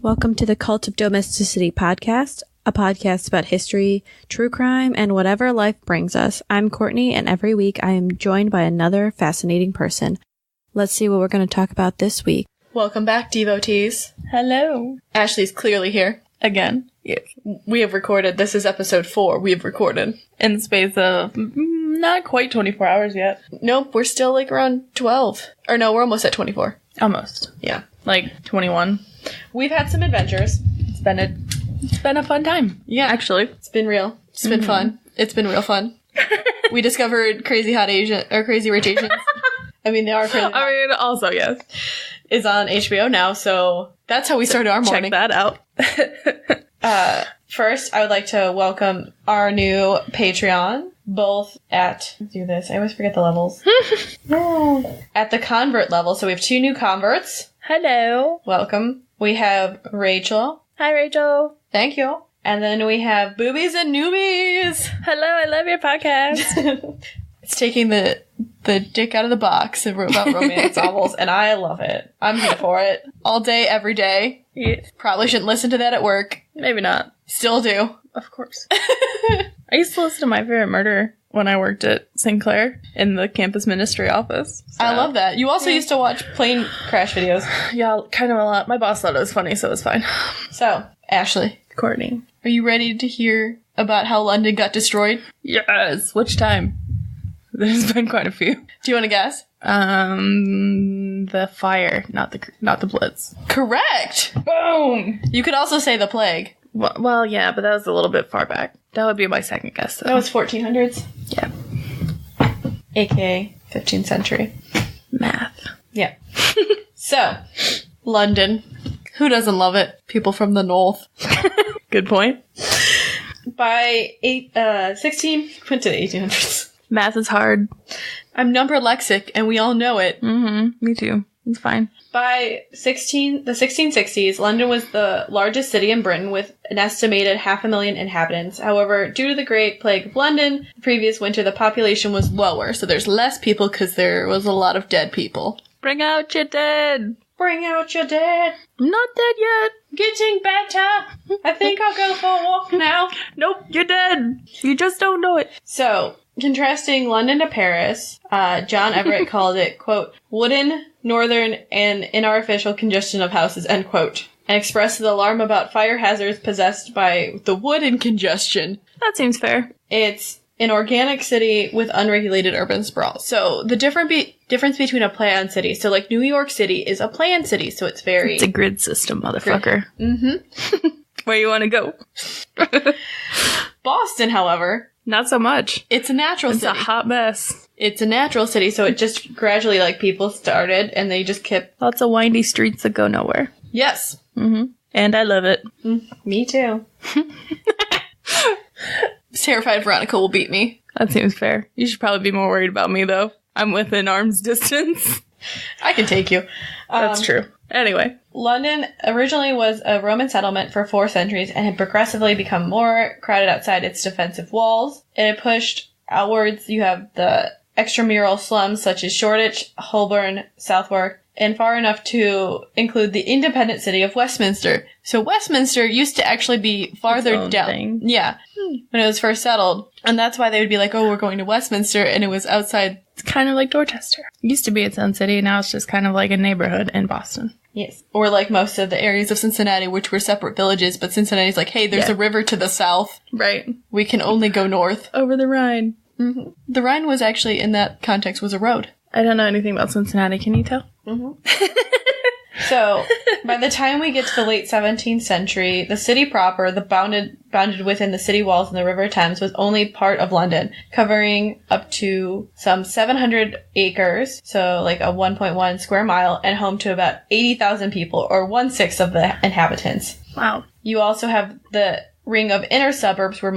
Welcome to the Cult of Domesticity podcast, a podcast about history, true crime, and whatever life brings us. I'm Courtney, and every week I am joined by another fascinating person. Let's see what we're going to talk about this week. Welcome back, devotees. Hello. Ashley's clearly here. Again. Yes. We have recorded. This is episode 4. We have recorded. In the space of not quite 24 hours yet. Nope, we're still like around 12. Or no, we're almost at 24. Almost. Yeah. Like 21. We've had some adventures. It's been a fun time. Yeah. Actually. It's been real. It's been fun. It's been real fun. We discovered Crazy Hot Asian, or Crazy Rich Asians. I mean, they are crazy hot. I mean, also, yes. Is on HBO now, so that's how we started our morning. Check that out. First, I would like to welcome our new Patreon, both at, let's do this, I always forget the levels. At the convert level, so we have 2 new converts. Hello. Welcome. We have Rachel. Hi, Rachel. Thank you. And then we have Boobies and Newbies. Hello, I love your podcast. It's taking the dick out of the box about romance novels, and I love it. I'm here for it. All day, every day. Yes. Probably shouldn't listen to that at work. Maybe not. Still do. Of course. I used to listen to My Favorite Murder when I worked at Sinclair in the campus ministry office. So. I love that. You also used to watch plane crash videos. Yeah, kind of a lot. My boss thought it was funny, so it was fine. So, Ashley. Courtney. Are you ready to hear about how London got destroyed? Yes. Which time? There's been quite a few. Do you want to guess? The fire, not the Blitz. Correct! Boom! You could also say the plague. Well, yeah, but that was a little bit far back. That would be my second guess, though. That was 1400s? Yeah. AKA 15th century. Math. Yeah. So, London. Who doesn't love it? People from the north. Good point. By 16, went to the 1800s. Math is hard. I'm number lexic, and we all know it. Mm-hmm. Me too. It's fine. By the 1660s, London was the largest city in Britain with an estimated 500,000 inhabitants. However, due to the Great Plague of London, the previous winter, the population was lower, so there's less people because there was a lot of dead people. Bring out your dead! Bring out your dead! I'm not dead yet! Getting better! I think I'll go for a walk now. Nope, you're dead! You just don't know it. So, contrasting London to Paris, John Everett called it, quote, wooden, northern, and inartificial congestion of houses, end quote, and expressed the alarm about fire hazards possessed by the wooden congestion. That seems fair. It's an organic city with unregulated urban sprawl. So, the difference between a planned city, so like New York City is a planned city, so it's very... It's a grid system, motherfucker. Mm-hmm. Where you want to go? Boston, however... Not so much. It's a natural city. It's a hot mess. It's a natural city, so it just gradually, like, people started, and they just kept... Lots of windy streets that go nowhere. Yes. Mm-hmm. And I love it. Me too. Terrified Veronica will beat me. That seems fair. You should probably be more worried about me, though. I'm within arm's distance. I can take you. That's true. Anyway. London originally was a Roman settlement for 4 centuries and had progressively become more crowded outside its defensive walls. It had pushed outwards. You have the extramural slums such as Shoreditch, Holborn, Southwark, and far enough to include the independent city of Westminster. So Westminster used to actually be farther down. Thing. Yeah. When it was first settled. And that's why they would be like, oh, we're going to Westminster, and it was outside. It's kind of like Dorchester. It used to be its own city, now it's just kind of like a neighborhood in Boston. Yes. Or like most of the areas of Cincinnati, which were separate villages, but Cincinnati's like, hey, there's a river to the south. Right. We can only go north. Over the Rhine. Mm-hmm. The Rhine was actually, in that context, was a road. I don't know anything about Cincinnati, can you tell? Mm-hmm. So, by the time we get to the late 17th century, the city proper, bounded within the city walls and the River Thames, was only part of London, covering up to some 700 acres, so like a 1.1 square mile, and home to about 80,000 people, or 1/6 of the inhabitants. Wow. You also have the ring of inner suburbs where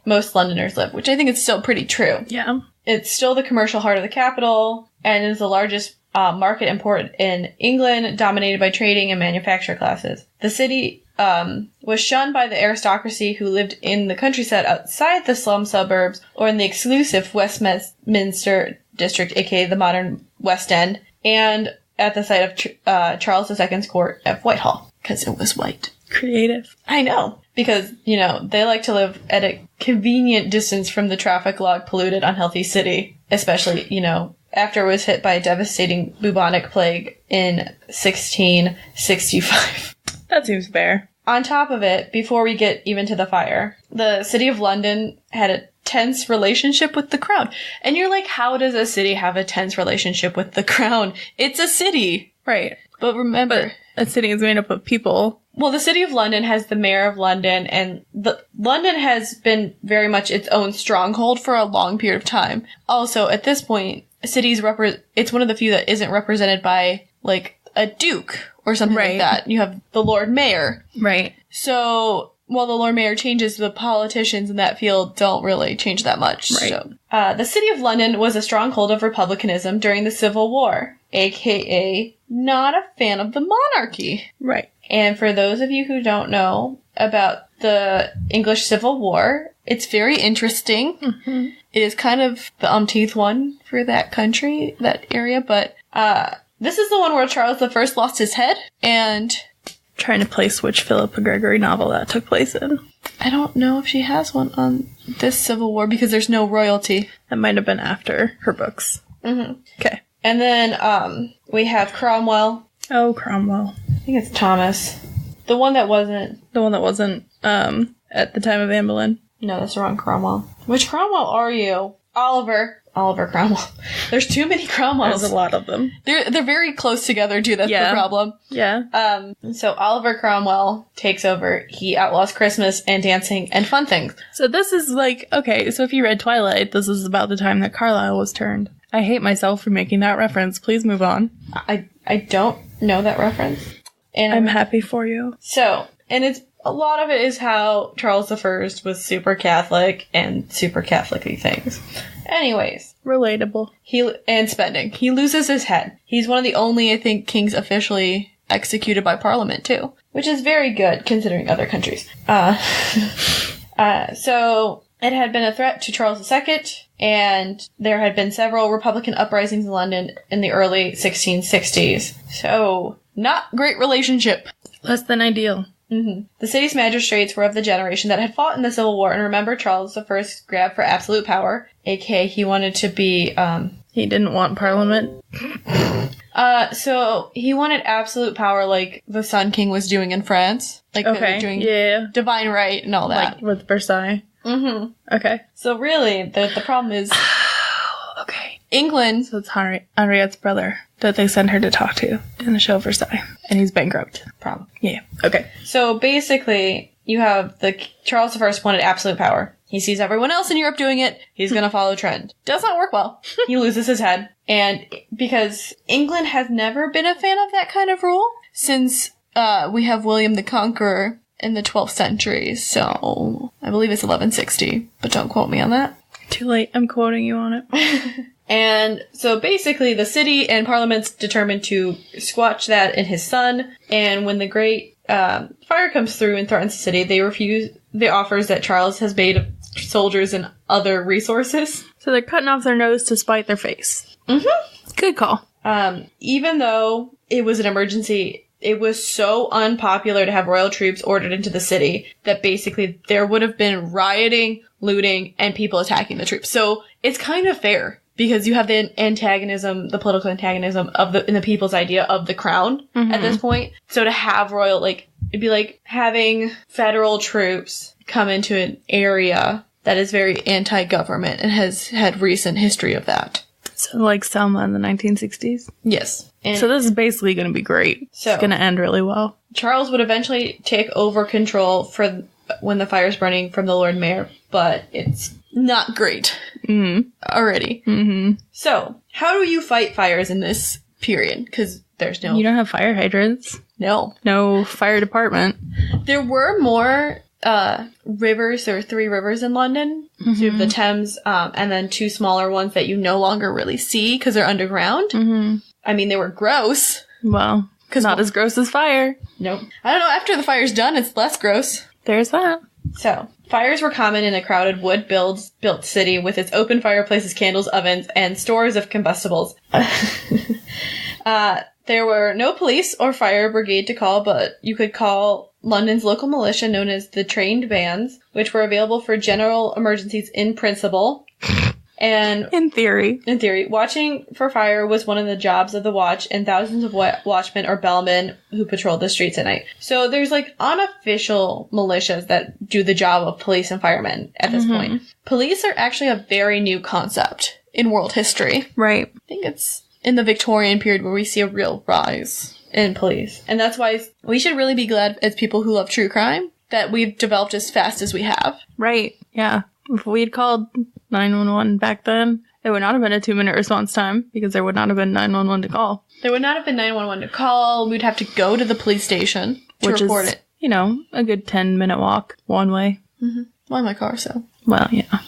most Londoners live, which I think is still pretty true. Yeah. It's still the commercial heart of the capital, and is the largest market import in England, dominated by trading and manufacturer classes. The city was shunned by the aristocracy who lived in the countryside outside the slum suburbs or in the exclusive Westminster district, aka the modern West End, and at the site of Charles II's court at Whitehall, because it was white. Creative. I know. Because, they like to live at a convenient distance from the traffic log polluted, unhealthy city. Especially, after it was hit by a devastating bubonic plague in 1665. That seems fair. On top of it, before we get even to the fire, the city of London had a tense relationship with the crown. And you're like, how does a city have a tense relationship with the crown? It's a city. Right. But remember, a city is made up of people. Well, the city of London has the mayor of London, and London has been very much its own stronghold for a long period of time. Also, at this point, it's one of the few that isn't represented by, like, a duke or something like that. You have the Lord Mayor. Right. So, while the Lord Mayor changes, the politicians in that field don't really change that much. Right. So, the city of London was a stronghold of republicanism during the Civil War, aka not a fan of the monarchy. Right. And for those of you who don't know about the English Civil War, it's very interesting. Mm-hmm. It is kind of the umpteenth one for that country, that area, but this is the one where Charles I lost his head, and... Trying to place which Philippa Gregory novel that took place in. I don't know if she has one on this Civil War, because there's no royalty. That might have been after her books. Mm-hmm. Okay. And then we have Cromwell. Oh, Cromwell. I think it's Thomas. The one that wasn't... at the time of Anne Boleyn. No, that's the wrong Cromwell. Which Cromwell are you? Oliver Cromwell. There's too many Cromwells. There's a lot of them. They're very close together, too. That's the problem. Yeah. So Oliver Cromwell takes over. He outlaws Christmas and dancing and fun things. So this is like, okay, so if you read Twilight, this is about the time that Carlisle was turned. I hate myself for making that reference. Please move on. I don't know that reference. And I'm happy for you. So, and a lot of it is how Charles I was super Catholic and super Catholic-y things. Anyways. Relatable. And spending. He loses his head. He's one of the only, I think, kings officially executed by Parliament, too. Which is very good, considering other countries. So, it had been a threat to Charles II, and there had been several Republican uprisings in London in the early 1660s. So, not great relationship. Less than ideal. Mm-hmm. The city's magistrates were of the generation that had fought in the Civil War and remember Charles I's grab for absolute power, aka he wanted to be, He didn't want Parliament? So he wanted absolute power like the Sun King was doing in France. Like, okay, doing yeah. divine right and all that. Like with Versailles? Mm-hmm. Okay. So really, the problem is... Okay. England... So it's Henriette's brother that they send her to talk to in the show Versailles. And he's bankrupt. Problem. Yeah. Okay. So basically, you have Charles I wanted absolute power. He sees everyone else in Europe doing it, he's gonna follow trend. Does not work well. He loses his head. And because England has never been a fan of that kind of rule, since we have William the Conqueror in the 12th century, so I believe it's 1160, but don't quote me on that. Too late, I'm quoting you on it. And so basically the city and Parliament's determined to squash that in his son, and when the great fire comes through and threatens the city, they refuse the offers that Charles has made of soldiers and other resources. So they're cutting off their nose to spite their face. Mm-hmm. Good call. Even though it was an emergency, it was so unpopular to have royal troops ordered into the city that basically there would have been rioting, looting, and people attacking the troops. So it's kind of fair because you have the political antagonism in the people's idea of the crown at this point. So to have it'd be like having federal troops come into an area that is very anti-government and has had recent history of that. So like Selma in the 1960s? Yes. And so this is basically going to be great. It's going to end really well. Charles would eventually take over control for when the fire's burning from the Lord Mayor, but it's not great already. Mm-hmm. So, how do you fight fires in this period? Because there's no... You don't have fire hydrants. No. No fire department. There were more rivers. There were 3 rivers in London. Mm-hmm. So you have the Thames, and then 2 smaller ones that you no longer really see because they're underground. Mm-hmm. I mean, they were gross. Well, not as gross as fire. Nope. I don't know. After the fire's done, it's less gross. There's that. So, fires were common in a crowded wood-built city with its open fireplaces, candles, ovens, and stores of combustibles. There were no police or fire brigade to call, but you could call London's local militia known as the Trained Bands, which were available for general emergencies in principle. And In theory, watching for fire was one of the jobs of the watch and thousands of watchmen or bellmen who patrolled the streets at night. So there's like unofficial militias that do the job of police and firemen at this point. Police are actually a very new concept in world history. right. I think it's in the Victorian period where we see a real rise in police. And that's why we should really be glad as people who love true crime that we've developed as fast as we have. Right. Yeah. If we had called 911 back then, it would not have been a 2-minute response time because there would not have been 911 to call. There would not have been 911 to call. We'd have to go to the police station to report it. You know, a good 10-minute walk one way. Well, in my car, so. Well, yeah.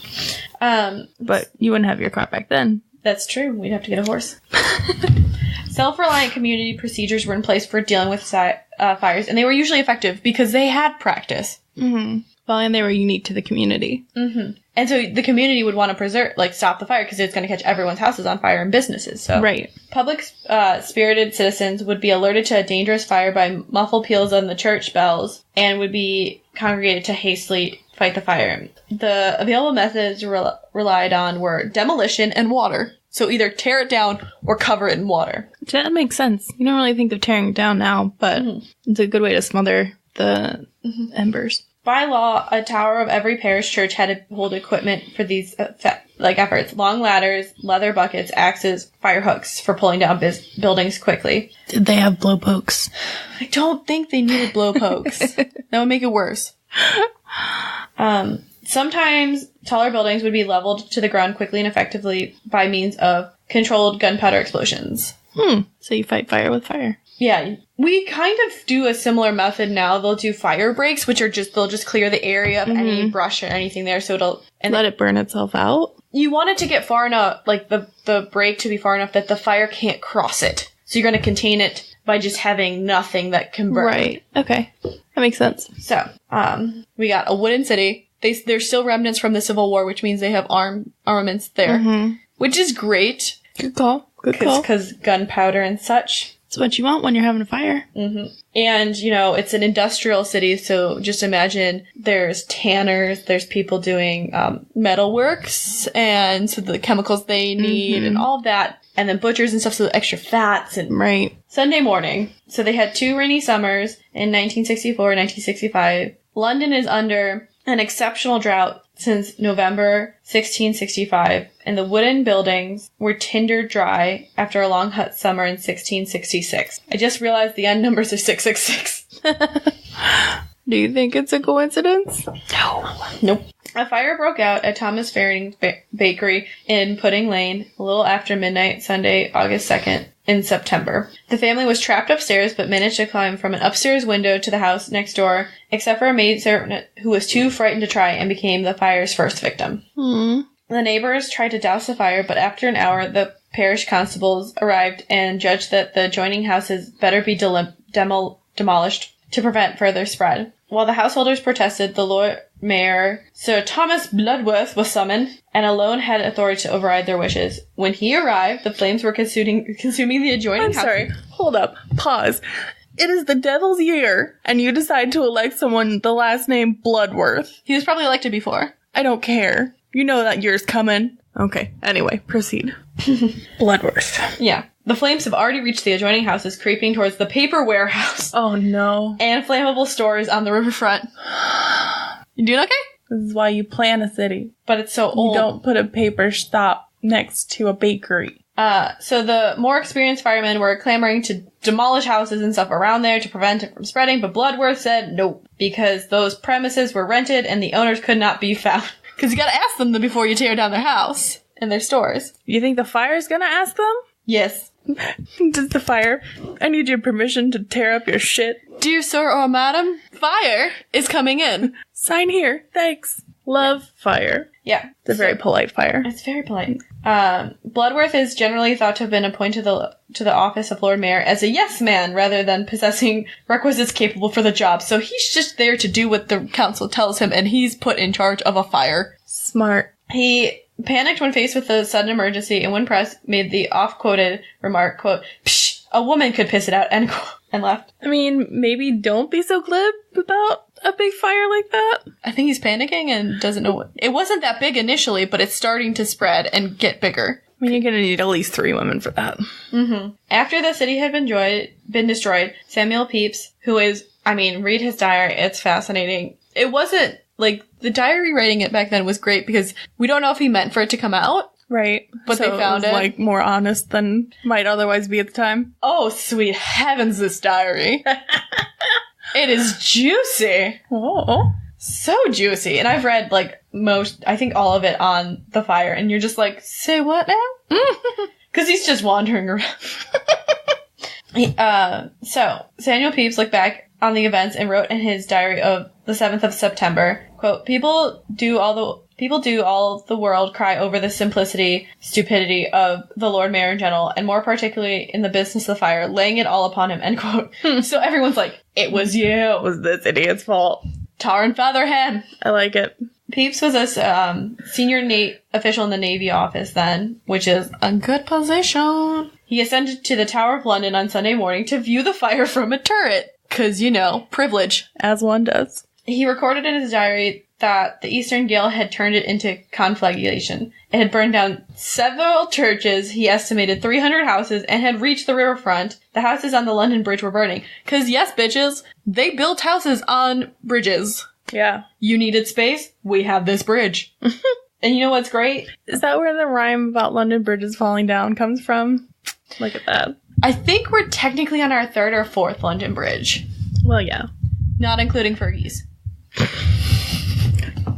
But you wouldn't have your car back then. That's true. We'd have to get a horse. Self-reliant community procedures were in place for dealing with fires, and they were usually effective because they had practice. Well, and they were unique to the community. And so the community would want to stop the fire because it's going to catch everyone's houses on fire and businesses. So Right. Public spirited citizens would be alerted to a dangerous fire by muffled peals on the church bells and would be congregated to hastily fight the fire. The available methods relied on were demolition and water. So either tear it down or cover it in water. That makes sense. You don't really think of tearing it down now, but it's a good way to smother the embers. By law, a tower of every parish church had to hold equipment for these efforts. Long ladders, leather buckets, axes, fire hooks for pulling down buildings quickly. Did they have blowpokes? I don't think they needed blowpokes. That would make it worse. Sometimes taller buildings would be leveled to the ground quickly and effectively by means of controlled gunpowder explosions. So you fight fire with fire. Yeah, we kind of do a similar method now. They'll do fire breaks, which are they'll just clear the area of any brush or anything there, so let it burn itself out. You want it to get far enough, like the break to be far enough that the fire can't cross it. So you're going to contain it by just having nothing that can burn. Right. Okay. That makes sense. So, we got a wooden city. There's still remnants from the Civil War, which means they have armaments there, which is great. Good call. Good call. Because gunpowder and such. It's what you want when you're having a fire. And, it's an industrial city, so just imagine there's tanners, there's people doing metalworks, and so the chemicals they need and all of that, and then butchers and stuff, so extra fats. And Right. Sunday morning. So they had 2 rainy summers in 1964 and 1965. London is under an exceptional drought since November 1665, and the wooden buildings were tindered dry after a long hot summer in 1666. I just realized the end numbers are 666. Do you think it's a coincidence? No. Nope. A fire broke out at Thomas Faring's bakery in Pudding Lane a little after midnight Sunday, August 2nd, in September. The family was trapped upstairs but managed to climb from an upstairs window to the house next door, except for a maidservant who was too frightened to try and became the fire's first victim. The neighbors tried to douse the fire, but after an hour, the parish constables arrived and judged that the adjoining houses better be demolished to prevent further spread. While the householders protested, the Lord Mayor, Sir Thomas Bloodworth, was summoned, and alone had authority to override their wishes. When he arrived, the flames were consuming the adjoining house. Sorry. Hold up. Pause. It is the devil's year, and you decide to elect someone the last name Bloodworth. He was probably elected before. I don't care. You know that year's coming. Okay. Anyway, proceed. Bloodworth. Yeah. The flames have already reached the adjoining houses, creeping towards the paper warehouse. Oh, no. And flammable stores on the riverfront. You doing okay? This is why you plan a city. But it's so old. You don't put a paper stop next to a bakery. So the more experienced firemen were clamoring to demolish houses and stuff around there to prevent it from spreading, but Bloodworth said nope, because those premises were rented and the owners could not be found. Because you gotta ask them before you tear down their house and their stores. You think the fire's gonna ask them? Yes. Does the fire, I need your permission to tear up your shit. Dear sir or madam, fire is coming in. Sign here. Thanks. Love, fire. Yeah. It's a very polite fire. It's very polite. Bloodworth is generally thought to have been appointed to the office of Lord Mayor as a yes man rather than possessing requisites capable for the job. So he's just there to do what the council tells him, and he's put in charge of a fire. Smart. He panicked when faced with the sudden emergency, and when pressed, made the oft-quoted remark, quote, "Psh, a woman could piss it out," end and left. I mean, maybe don't be so glib about a big fire like that. I think he's panicking and doesn't know what... It wasn't that big initially, but it's starting to spread and get bigger. I mean, you're gonna need at least 3 women for that. Mm-hmm. After the city had been destroyed, Samuel Pepys, who is... I mean, read his diary. It's fascinating. It wasn't... Like, the diary writing it back then was great because we don't know if he meant for it to come out. Right. But so they found it was, it. like, more honest than might otherwise be at the time. Oh, sweet heavens, this diary. It is juicy. Oh. So juicy. And I've read, like, I think all of it on the fire. And you're just like, say what now? Because he's just wandering around. So, Samuel Pepys looked back on the events and wrote in his diary of the 7th of September, quote, People do all the world cry over the simplicity, stupidity of the Lord Mayor in general, and more particularly in the business of the fire, laying it all upon him, end quote. So everyone's like, it was you. It was this idiot's fault. Tar and feather him. I like it. Pepys was a senior official in the Navy office then, which is a good position. He ascended to the Tower of London on Sunday morning to view the fire from a turret. 'Cause, privilege. As one does. He recorded in his diary that the eastern gale had turned it into conflagration. It had burned down several churches, he estimated 300 houses, and had reached the riverfront. The houses on the London Bridge were burning. 'Cause yes, bitches, they built houses on bridges. Yeah. You needed space? We have this bridge. And you know what's great? Is that where the rhyme about London bridges falling down comes from? Look at that. I think we're technically on our 3rd or 4th London Bridge. Well, yeah. Not including Fergie's.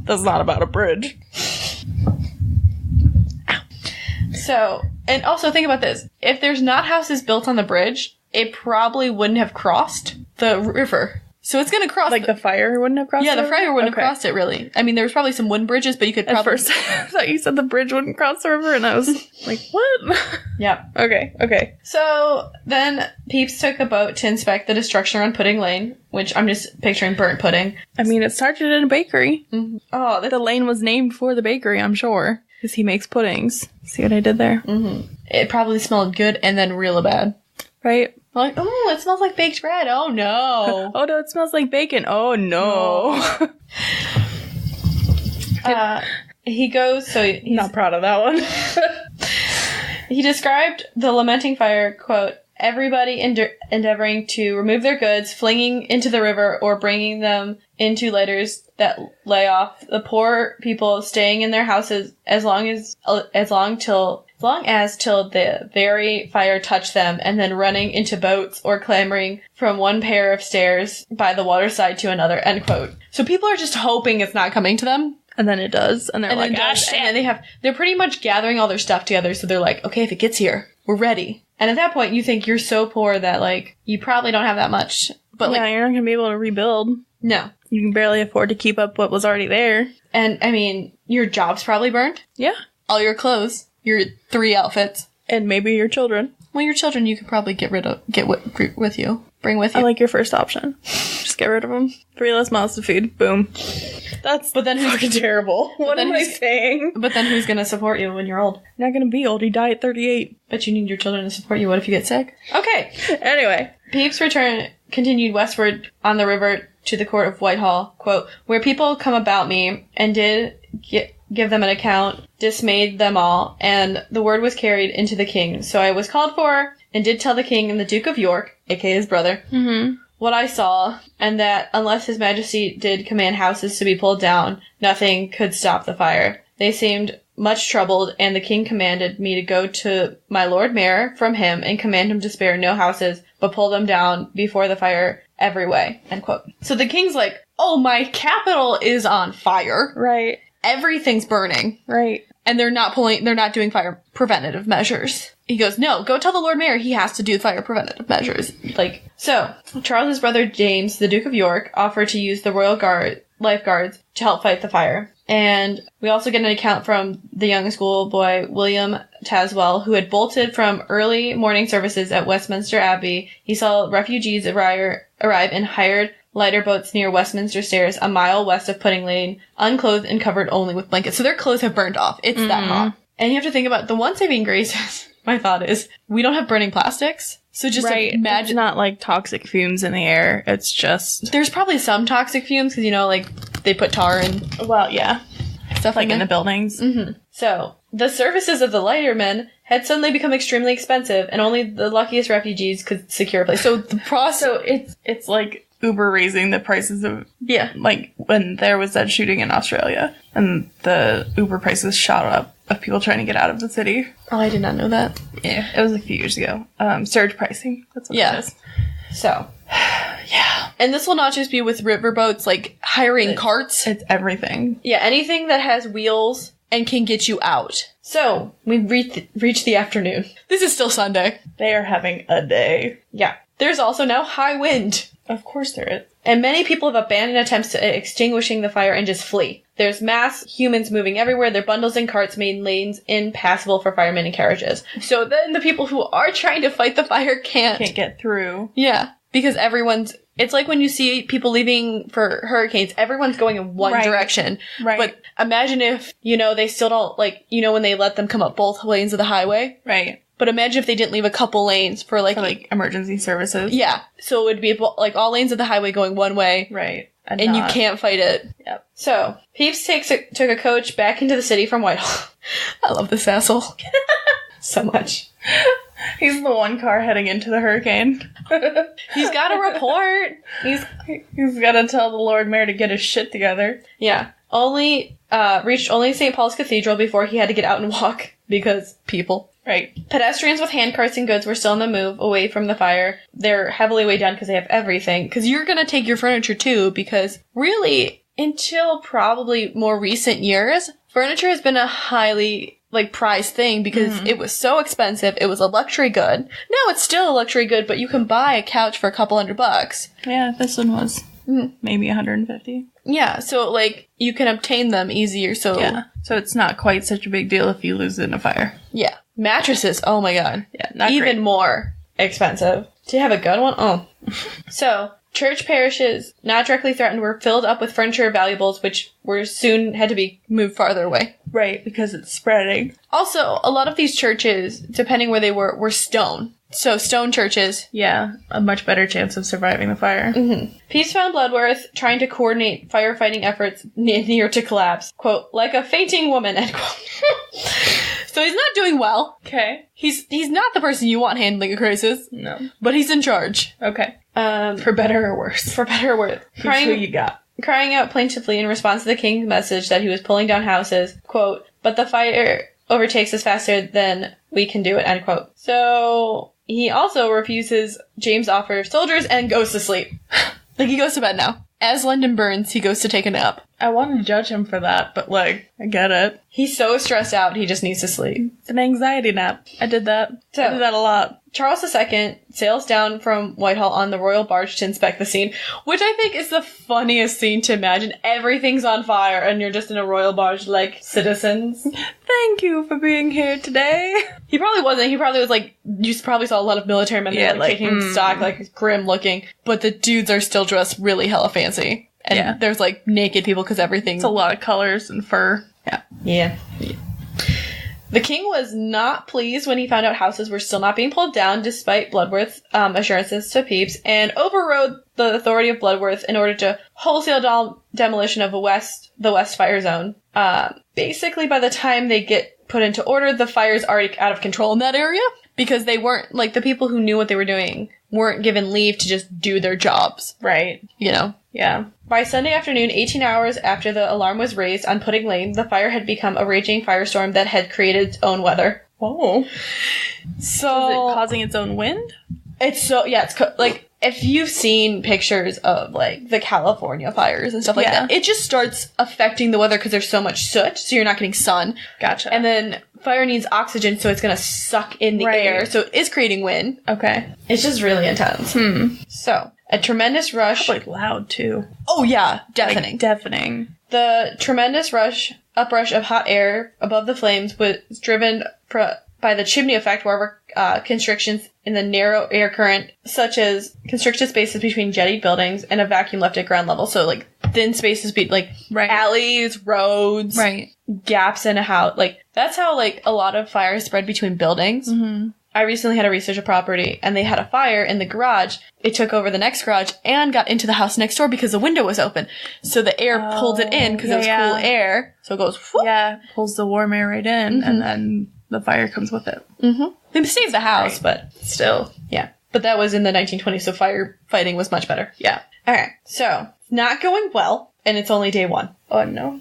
That's not about a bridge. So, and also think about this. If there's not houses built on the bridge, it probably wouldn't have crossed the river. So it's gonna cross... Like the fire wouldn't have crossed Yeah, the the fire wouldn't Okay. have crossed it, really. I mean, there was probably some wooden bridges, but you could probably... At first, I thought you said the bridge wouldn't cross the river, and I was like, what? Yeah. Okay. So, then Pepys took a boat to inspect the destruction around Pudding Lane, which I'm just picturing burnt pudding. I mean, it started in a bakery. Mm-hmm. Oh, The lane was named for the bakery, I'm sure. Because he makes puddings. See what I did there? Mm-hmm. It probably smelled good and then real bad. Right? Like, oh, it smells like baked bread. Oh, no. Oh, no, it smells like bacon. Oh, no. He goes, so he's Not proud of that one. He described the lamenting fire, quote, everybody endeavoring to remove their goods, flinging into the river, or bringing them into lighters that lay off, the poor people staying in their houses as long as till the very fire touched them, and then running into boats or clambering from one pair of stairs by the waterside to another, end quote. So people are just hoping it's not coming to them. And then it does. And they're And like, then ah, does, shit. and then they're pretty much gathering all their stuff together, so they're like, okay, if it gets here, we're ready. And at that point, you think you're so poor that, like, you probably don't have that much. But, yeah, like, you're not going to be able to rebuild. no. You can barely afford to keep up what was already there. And, I mean, your job's probably burned. Yeah. All your clothes. Your 3 outfits. And maybe your children. Well, your children you could probably get with you. Bring with you. I like your first option. Just get rid of them. 3 less mouths to feed. Boom. That's fucking terrible. What am I saying? But then who's going to support you when you're old? You're not going to be old. You die at 38. But you need your children to support you. What if you get sick? Okay. Anyway. Pepys continued westward on the river to the court of Whitehall, quote, where people come about me and did give them an account, dismayed them all, and the word was carried into the king. So I was called for and did tell the king and the Duke of York, aka his brother, what I saw, and that unless his majesty did command houses to be pulled down, nothing could stop the fire. They seemed much troubled, and the king commanded me to go to my lord mayor from him and command him to spare no houses, but pull them down before the fire every way, end quote. So the king's like, oh, my capital is on fire. Right. Everything's burning. Right. And they're not doing fire preventative measures. He goes, no, go tell the Lord Mayor he has to do fire preventative measures. So, Charles's brother James, the Duke of York, offered to use the Royal Lifeguards to help fight the fire. And we also get an account from the young schoolboy William Taswell, who had bolted from early morning services at Westminster Abbey. He saw refugees arrive in hired lighter boats near Westminster Stairs, a mile west of Pudding Lane, unclothed and covered only with blankets. So their clothes have burned off. It's that hot. And you have to think about the one saving grace my thought is, we don't have burning plastics. So just imagine. It's not like toxic fumes in the air. It's just. There's probably some toxic fumes because, you know, like they put tar in. Well, yeah. Stuff Like in the buildings. Mm-hmm. So the services of the lightermen had suddenly become extremely expensive, and only the luckiest refugees could secure a place. So the process. So it's like Uber raising the prices of. Yeah. Like when there was that shooting in Australia and the Uber prices shot up of people trying to get out of the city. Oh, I did not know that. Yeah. It was a few years ago. Surge pricing. That's what it is. So. Yeah. And this will not just be with riverboats, like hiring carts. It's everything. Yeah, anything that has wheels and can get you out. So, we've reached the afternoon. This is still Sunday. They are having a day. Yeah. There's also now high wind. Of course there is. And many people have abandoned attempts at extinguishing the fire and just flee. There's mass humans moving everywhere. Their bundles and carts made lanes impassable for firemen and carriages. So then the people who are trying to fight the fire can't get through. Yeah. Because it's like when you see people leaving for hurricanes, everyone's going in one direction. Right. But imagine if, you know, they still don't, like, you know, when they let them come up both lanes of the highway. Right. But imagine if they didn't leave a couple lanes for emergency services. Yeah. So it would be, like, all lanes of the highway going one way. Right. And you can't fight it. Yep. So, Pepys took a coach back into the city from Whitehall. I love this asshole. So much. He's the one car heading into the hurricane. He's got a report. He's got to tell the Lord Mayor to get his shit together. Yeah. Reached only St. Paul's Cathedral before he had to get out and walk because people. Right. Pedestrians with handcarts and goods were still on the move away from the fire. They're heavily weighed down because they have everything. Because you're going to take your furniture too, because really, until probably more recent years, furniture has been a highly prized thing because it was so expensive. It was a luxury good. Now it's still a luxury good, but you can buy a couch for a couple $100. Yeah, this one was maybe 150. Yeah, so you can obtain them easier. So yeah, so it's not quite such a big deal if you lose it in a fire. Yeah, mattresses. Oh my god. Yeah, not even great. More expensive. Do you have a good one? Oh, so. Church parishes not directly threatened were filled up with furniture and valuables, which were soon had to be moved farther away. Right, because it's spreading. Also, a lot of these churches, depending where they were stone. So stone churches. Yeah, a much better chance of surviving the fire. Mm-hmm. Pepys found Bloodworth trying to coordinate firefighting efforts near to collapse. Quote, like a fainting woman, end quote. So he's not doing well. Okay. He's not the person you want handling a crisis. No. But he's in charge. Okay. For better or worse. For better or worse. Who you got? Crying out plaintively in response to the king's message that he was pulling down houses. Quote, but the fire overtakes us faster than we can do it, end quote. So he also refuses James' offer of soldiers and goes to sleep. He goes to bed now. As London burns, he goes to take a nap. I want to judge him for that, but I get it. He's so stressed out, he just needs to sleep. It's an anxiety nap. I did that. I did that a lot. Charles II sails down from Whitehall on the royal barge to inspect the scene, which I think is the funniest scene to imagine. Everything's on fire, and you're just in a royal barge like citizens. Thank you for being here today. He probably wasn't. He probably was you probably saw a lot of military men there, taking stock, grim looking. But the dudes are still dressed really hella fancy. And there's naked people because everything. It's a lot of colors and fur. Yeah. The king was not pleased when he found out houses were still not being pulled down, despite Bloodworth's assurances to Pepys, and overrode the authority of Bloodworth in order to wholesale demolition of the West Fire Zone. Basically, by the time they get put into order, the fire's already out of control in that area, because they weren't, the people who knew what they were doing weren't given leave to just do their jobs. Right. You know? Yeah. By Sunday afternoon, 18 hours after the alarm was raised on Pudding Lane, the fire had become a raging firestorm that had created its own weather. Oh. So... Is it causing its own wind? It's so... Yeah, it's... if you've seen pictures of, the California fires and stuff like that, it just starts affecting the weather because there's so much soot, so you're not getting sun. Gotcha. And then fire needs oxygen, so it's going to suck in the air, so it is creating wind. Okay. It's just really intense. So... A tremendous rush... loud, too. Oh, yeah. Deafening. Deafening. The tremendous uprush of hot air above the flames was driven by the chimney effect, wherever constrictions in the narrow air current, such as constricted spaces between jetty buildings and a vacuum left at ground level. So, thin spaces, like alleys, roads, gaps in a house. Like, that's how, like, a lot of fires spread between buildings. Mm-hmm. I recently had to research a property, and they had a fire in the garage. It took over the next garage and got into the house next door because the window was open. So the air pulled it in because it was cool air. So it goes, whoop. Yeah, pulls the warm air right in, and then the fire comes with it. Mm-hmm. They saved the house, but still, yeah. But that was in the 1920s, so firefighting was much better. Yeah. Okay, so, not going well, and it's only day 1. Oh, no.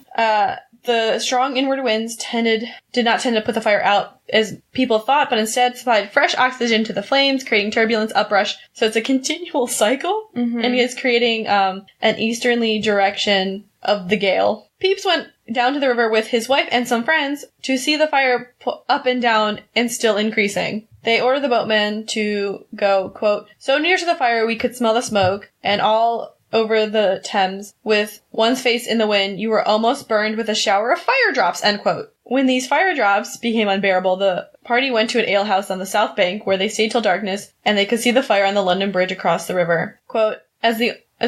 The strong inward winds did not tend to put the fire out as people thought, but instead supplied fresh oxygen to the flames, creating turbulence, uprush. So it's a continual cycle, and it's creating an easterly direction of the gale. Pepys went down to the river with his wife and some friends to see the fire up and down and still increasing. They ordered the boatmen to go, quote, so near to the fire we could smell the smoke, and all over the Thames, with one's face in the wind, you were almost burned with a shower of fire drops, end quote. When these fire drops became unbearable, the party went to an alehouse on the south bank, where they stayed till darkness, and they could see the fire on the London Bridge across the river. Quote, as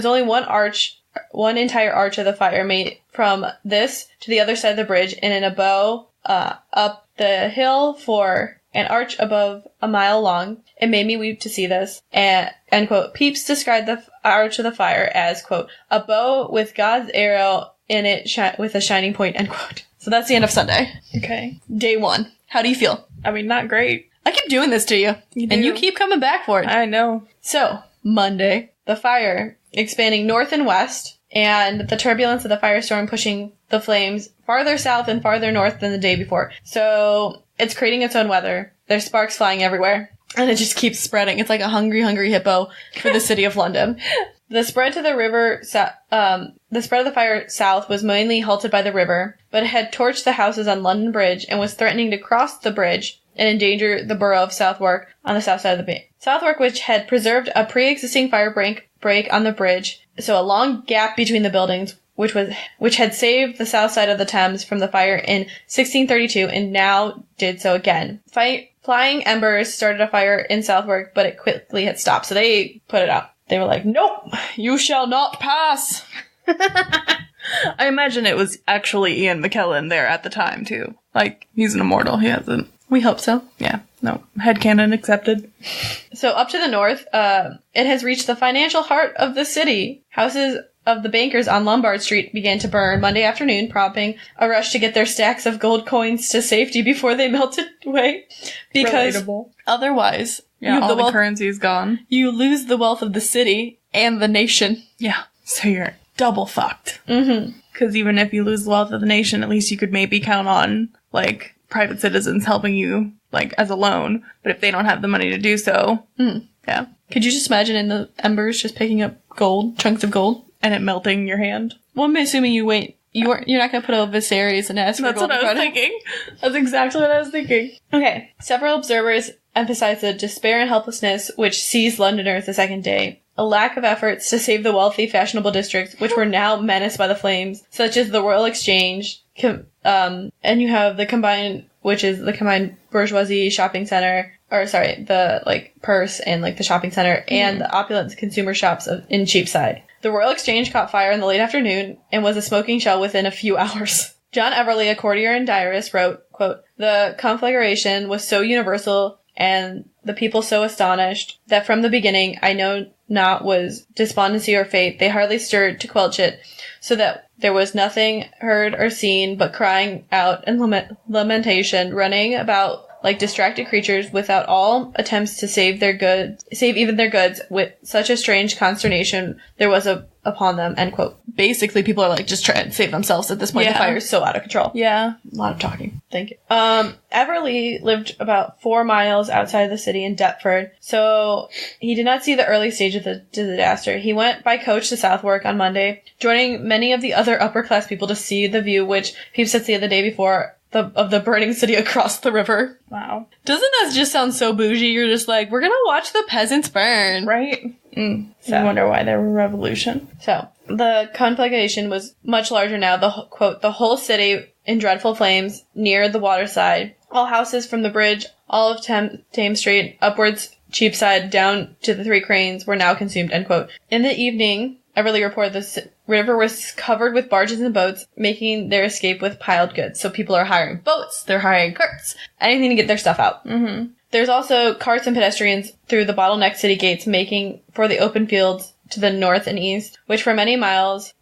only one entire arch of the fire made from this to the other side of the bridge, and in a bow up the hill for an arch above a mile long. It made me weep to see this. And, end quote. Pepys described the arch of the fire as, quote, a bow with God's arrow in it with a shining point, end quote. So that's the end of Sunday. Okay. Day 1. How do you feel? I mean, not great. I keep doing this to you. And you keep coming back for it. I know. So, Monday, the fire expanding north and west, and the turbulence of the firestorm pushing the flames farther south and farther north than the day before. So, it's creating its own weather. There's sparks flying everywhere. And it just keeps spreading. It's like a hungry, hungry hippo for the city of London. The spread to the river, the spread of the fire south was mainly halted by the river, but it had torched the houses on London Bridge and was threatening to cross the bridge and endanger the borough of Southwark on the south side of the bay. Southwark, which had preserved a pre-existing fire break on the bridge, so a long gap between the buildings, which had saved the south side of the Thames from the fire in 1632 and now did so again. Flying embers started a fire in Southwark, but it quickly had stopped, so they put it out. They were like, nope, you shall not pass. I imagine it was actually Ian McKellen there at the time, too. Like, he's an immortal. He hasn't. We hope so. Yeah. No. Headcanon accepted. So up to the north, it has reached the financial heart of the city. Houses of the bankers on Lombard Street began to burn Monday afternoon, prompting a rush to get their stacks of gold coins to safety before they melted away. Because otherwise, all the currency is gone. You lose the wealth of the city and the nation. Yeah. So you're double fucked. Mm-hmm. Because even if you lose the wealth of the nation, at least you could maybe count on, like, private citizens helping you, like, as a loan. But if they don't have the money to do so, yeah. Could you just imagine in the embers just picking up gold, chunks of gold? And it melting in your hand? Well, I'm assuming you're not going to put a Viserys and ask for gold. That's what I was thinking. That's exactly what I was thinking. Okay. Several observers emphasized the despair and helplessness which seized Londoners the second day. A lack of efforts to save the wealthy, fashionable districts, which were now menaced by the flames, such as the Royal Exchange, and you have the combined bourgeoisie shopping center, the, purse and, the shopping center, and the opulent consumer shops in Cheapside. The Royal Exchange caught fire in the late afternoon and was a smoking shell within a few hours. John Everley, a courtier and diarist, wrote, quote, the conflagration was so universal and the people so astonished that from the beginning I know not was despondency or fate. They hardly stirred to quench it, so that there was nothing heard or seen but crying out and lamentation, running about like distracted creatures without all attempts to save even their goods, with such a strange consternation there was upon them, end quote. Basically, people are just trying to save themselves at this point. Yeah. The fire is so out of control. Yeah. A lot of talking. Thank you. Everley lived about 4 miles outside of the city in Deptford, so he did not see the early stage of the disaster. He went by coach to Southwark on Monday, joining many of the other upper-class people to see the view which Pepys had seen the day before of the burning city across the river. Wow. Doesn't that just sound so bougie? You're just like, we're gonna watch the peasants burn. Right? So. I wonder why there were revolution. So, the conflagration was much larger now. The whole city in dreadful flames near the waterside. All houses from the bridge, all of Thames Street, upwards Cheapside, down to the 3 Cranes were now consumed, end quote. In the evening, Everly reported the river was covered with barges and boats, making their escape with piled goods. So people are hiring boats, they're hiring carts, anything to get their stuff out. Mm-hmm. There's also carts and pedestrians through the bottleneck city gates, making for the open fields to the north and east, which for many miles,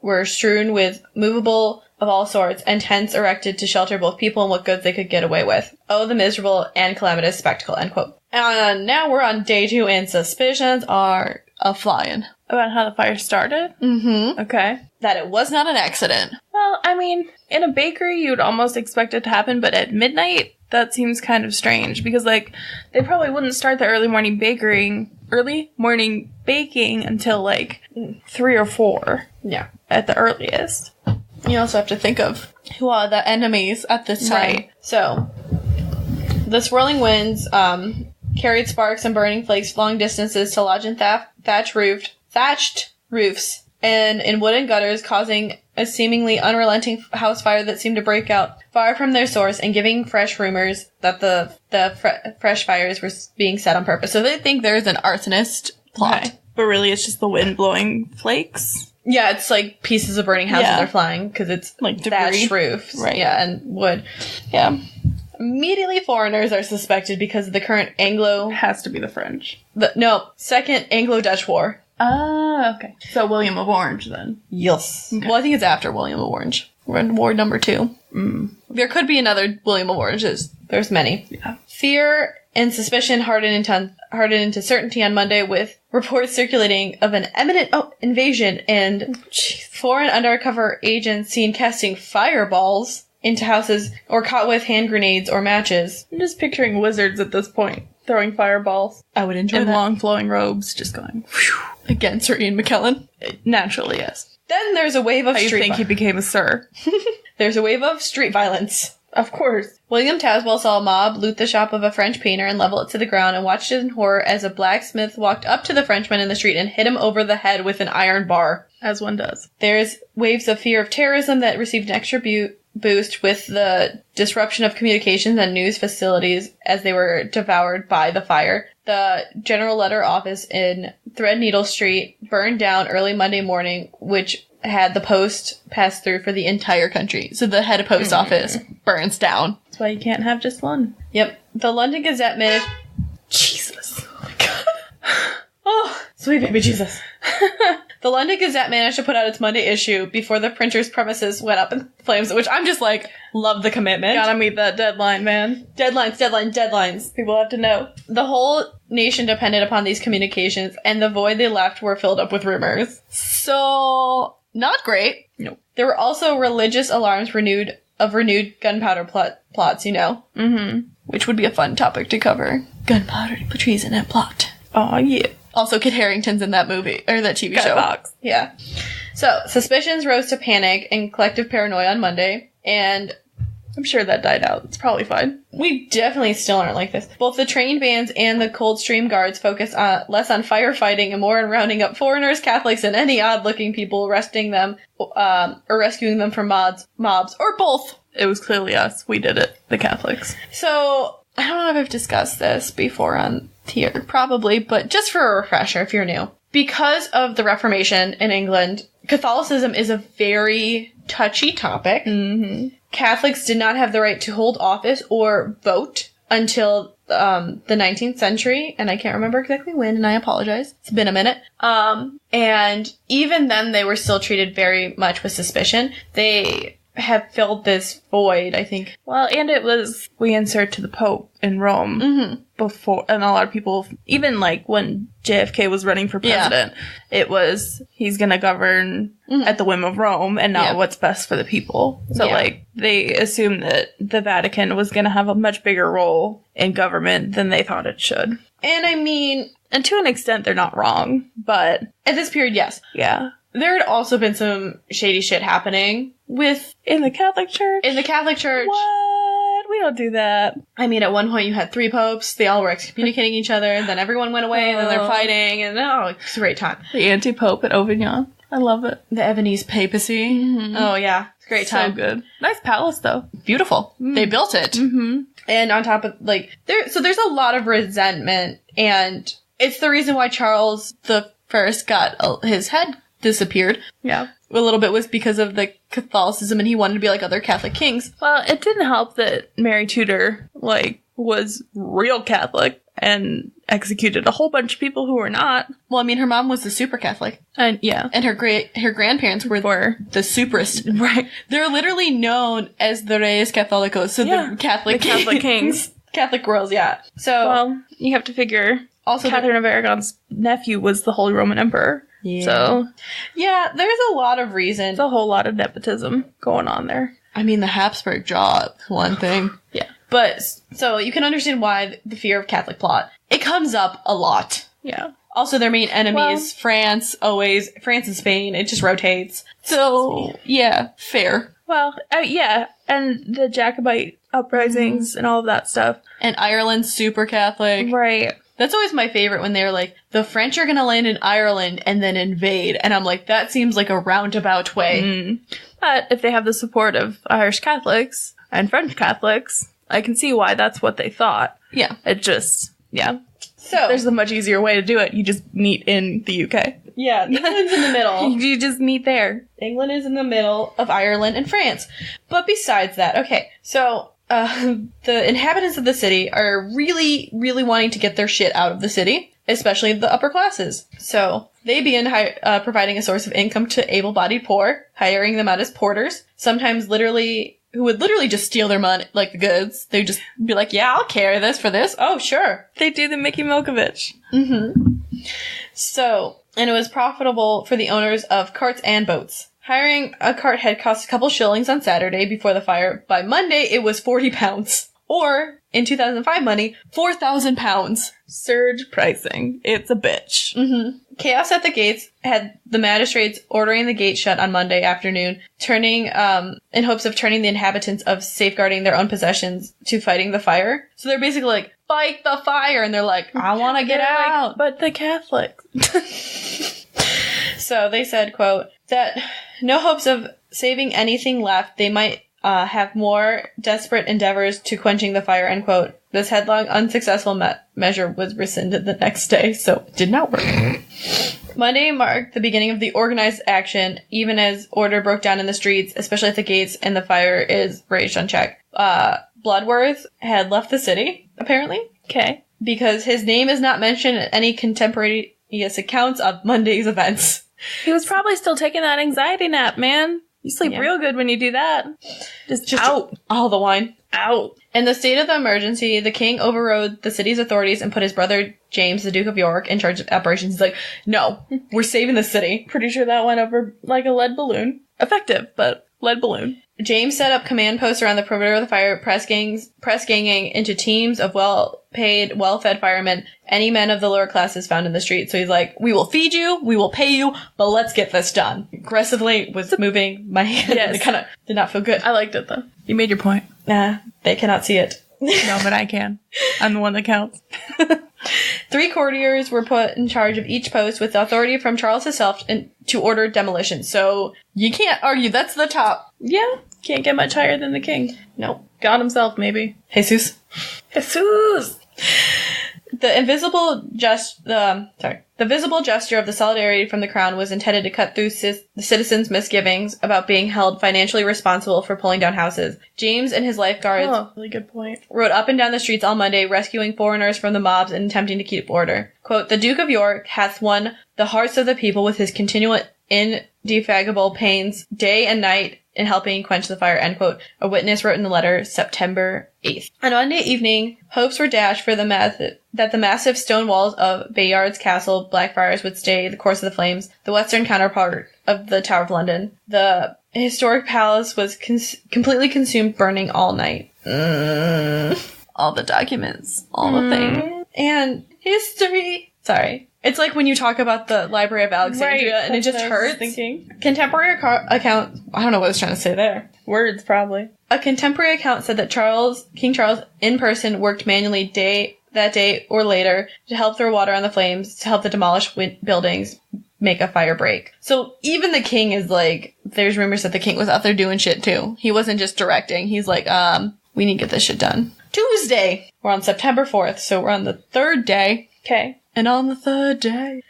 were strewn with movable of all sorts, and tents erected to shelter both people and what goods they could get away with. Oh, the miserable and calamitous spectacle, end quote. And now we're on day 2, and suspicions are a-flying. About how the fire started? Mm-hmm. Okay. That it was not an accident. Well, I mean, in a bakery, you'd almost expect it to happen, but at midnight, that seems kind of strange, because, like, they probably wouldn't start the early morning baking until, like, 3 or 4. Yeah. At the earliest. You also have to think of who are the enemies at this time. Right. So, the swirling winds carried sparks and burning flakes long distances to lodge in thatched roofs and in wooden gutters, causing a seemingly unrelenting house fire that seemed to break out far from their source and giving fresh rumors that the fresh fires were being set on purpose. So they think there's an arsonist plot. Okay. But really, it's just the wind blowing flakes? Yeah, it's like pieces of burning houses Yeah. are flying because it's like thatched debris. roofs. Right. Yeah, and wood. Yeah. Immediately foreigners are suspected because of the current Has to be the French. Second Anglo-Dutch War. Ah, okay. So William of Orange, then. Yes. Okay. Well, I think it's after William of Orange. We're in War number 2. There could be another William of Oranges. There's many. Yeah. Fear and suspicion hardened into certainty on Monday, with reports circulating of an imminent invasion and foreign undercover agents seen casting fireballs into houses or caught with hand grenades or matches. I'm just picturing wizards at this point, throwing fireballs. I would enjoy In that. long flowing robes, just going, whew. Again, Sir Ian McKellen. Naturally, yes. Then there's a wave of How you think he became a sir? There's a wave of street violence. Of course. William Tazewell saw a mob loot the shop of a French painter and level it to the ground, and watched it in horror as a blacksmith walked up to the Frenchman in the street and hit him over the head with an iron bar. As one does. There's waves of fear of terrorism that received an extra boost with the disruption of communications and news facilities as they were devoured by the fire. The General Letter Office in Threadneedle Street burned down early Monday morning, which had the post pass through for the entire country. So the head of post office burns down. That's why you can't have just one. Yep. The London Gazette managed... Jesus. Oh my god. Oh, sweet baby Jesus. The London Gazette managed to put out its Monday issue before the printer's premises went up in flames, which I'm just like, love the commitment. Gotta meet that deadline, man. Deadlines. People have to know. The whole nation depended upon these communications, and the void they left were filled up with rumors. So, not great. Nope. There were also religious alarms renewed gunpowder plots, you know. Mm-hmm. Which would be a fun topic to cover. Gunpowder, treason, and plot. Oh, yeah. Also, Kit Harington's in that movie, or that TV show. Fox. Yeah. So, suspicions rose to panic and collective paranoia on Monday, and I'm sure that died out. It's probably fine. we definitely still aren't like this. Both the trained bands and the Coldstream Guards focus less on firefighting and more on rounding up foreigners, Catholics, and any odd-looking people, arresting them, or rescuing them from mobs, or both. It was clearly us. We did it. The Catholics. So, I don't know if I've discussed this before on here, probably, but just for a refresher if you're new. Because of the Reformation in England, Catholicism is a very touchy topic. Mm-hmm. Catholics did not have the right to hold office or vote until the 19th century, and I can't remember exactly when, and I apologize. It's been a minute. And even then, they were still treated very much with suspicion. They have filled this void, I think. Well, and it was, we answered to the Pope in Rome before, and a lot of people, even like when JFK was running for president, it was, he's gonna govern at the whim of Rome and not what's best for the people. So like, they assumed that the Vatican was gonna have a much bigger role in government than they thought it should. And I mean, And to an extent, they're not wrong, but at this period, yes. yeah. There had also been some shady shit happening In the Catholic Church? in the Catholic Church. What? We don't do that. I mean, at one point you had 3 popes. They all were excommunicating each other. And then everyone went away, and then they're fighting. And it's a great time. The anti-pope at Avignon. I love it. The Evanese papacy. Oh, yeah. It's a great time. So good. Nice palace, though. Beautiful. They built it. Mm-hmm. And on top of, like, there's a lot of resentment. And it's the reason why Charles I first got his head disappeared. Yeah. A little bit was because of the Catholicism, and he wanted to be like other Catholic kings. Well, it didn't help that Mary Tudor, was real Catholic and executed a whole bunch of people who were not. Well, I mean, her mom was the super Catholic. And, yeah. And her grandparents were the superest. Right. They're literally known as the Reyes Católicos, so the Catholic kings. Catholic royals, yeah. So, well, you have to figure also Catherine of Aragon's nephew was the Holy Roman Emperor. Yeah. So, yeah, there's a lot of reasons. There's a whole lot of nepotism going on there. I mean, the Habsburg job, one thing. Yeah. But, so you can understand why the fear of Catholic plot. It comes up a lot. Yeah. Also, their main enemies, France and Spain, it just rotates. So, yeah, fair. Well, yeah, and the Jacobite uprisings and all of that stuff. And Ireland's super Catholic. Right. That's always my favorite when they're like, the French are gonna land in Ireland and then invade. And I'm like, that seems like a roundabout way. Mm. But if they have the support of Irish Catholics and French Catholics, I can see why that's what they thought. Yeah. It just, yeah. So there's a much easier way to do it. You just meet in the UK. Yeah, England's in the middle. You just meet there. England is in the middle of Ireland and France. But besides that, okay, so the inhabitants of the city are really, really wanting to get their shit out of the city, especially the upper classes. So they begin providing a source of income to able-bodied poor, hiring them out as porters, sometimes who would literally just steal their money, like the goods. They'd just be like, yeah, I'll carry this for this. Oh, sure. They do the Mickey Milkovich. Mm-hmm. So, and it was profitable for the owners of carts and boats. Hiring a cart had cost a couple shillings on Saturday before the fire. By Monday, it was 40 pounds. Or, in 2005 money, 4,000 pounds. Surge pricing. It's a bitch. Mm-hmm. Chaos at the gates had the magistrates ordering the gate shut on Monday afternoon, in hopes of turning the inhabitants of safeguarding their own possessions to fighting the fire. So they're basically like, fight the fire! And they're like, I want to get out! But the Catholics. So they said, quote, that no hopes of saving anything left, they might have more desperate endeavors to quenching the fire, end quote. This headlong, unsuccessful measure was rescinded the next day, so it did not work. Monday marked the beginning of the organized action, even as order broke down in the streets, especially at the gates, and the fire is raged unchecked. Bloodworth had left the city, apparently. Okay. Because his name is not mentioned in any contemporaneous accounts of Monday's events. He was probably still taking that anxiety nap, man. You sleep real good when you do that. Just out. All the wine. Out. In the state of the emergency, the king overrode the city's authorities and put his brother James, the Duke of York, in charge of operations. He's like, no, we're saving the city. Pretty sure that went over like a lead balloon. Effective, but lead balloon. James set up command posts around the perimeter of the fire, press ganging into teams of well-paid, well-fed firemen, any men of the lower classes found in the street. So he's like, we will feed you, we will pay you, but let's get this done. Aggressively was moving my hand. Yes. It kind of did not feel good. I liked it, though. You made your point. Nah, they cannot see it. No, but I can. I'm the one that counts. 3 courtiers were put in charge of each post with authority from Charles himself to order demolition. So you can't argue that's the top. Yeah. Can't get much higher than the king. Nope. God himself, maybe. Jesus. The visible gesture of the solidarity from the crown was intended to cut through the citizens' misgivings about being held financially responsible for pulling down houses. James and his lifeguards really good point. rode up and down the streets all Monday, rescuing foreigners from the mobs and attempting to keep order. Quote, the Duke of York hath won the hearts of the people with his continual indefatigable pains day and night in helping quench the fire, end quote. A witness wrote in the letter September 8th. On Monday evening, hopes were dashed for that the massive stone walls of Bayard's Castle, Blackfriars, would stay the course of the flames, the western counterpart of the Tower of London. The historic palace was completely consumed, burning all night. All the documents, all the things. And history. Sorry. It's like when you talk about the Library of Alexandria, and it just hurts. Contemporary account, I don't know what I was trying to say there. Words, probably. A contemporary account said that King Charles in person worked manually that day or later to help throw water on the flames, to help the demolished buildings make a fire break. So even the king is like, there's rumors that the king was out there doing shit too. He wasn't just directing. He's like, we need to get this shit done. Tuesday. We're on September 4th, so we're on the 3rd day. Okay. And on the 3rd day,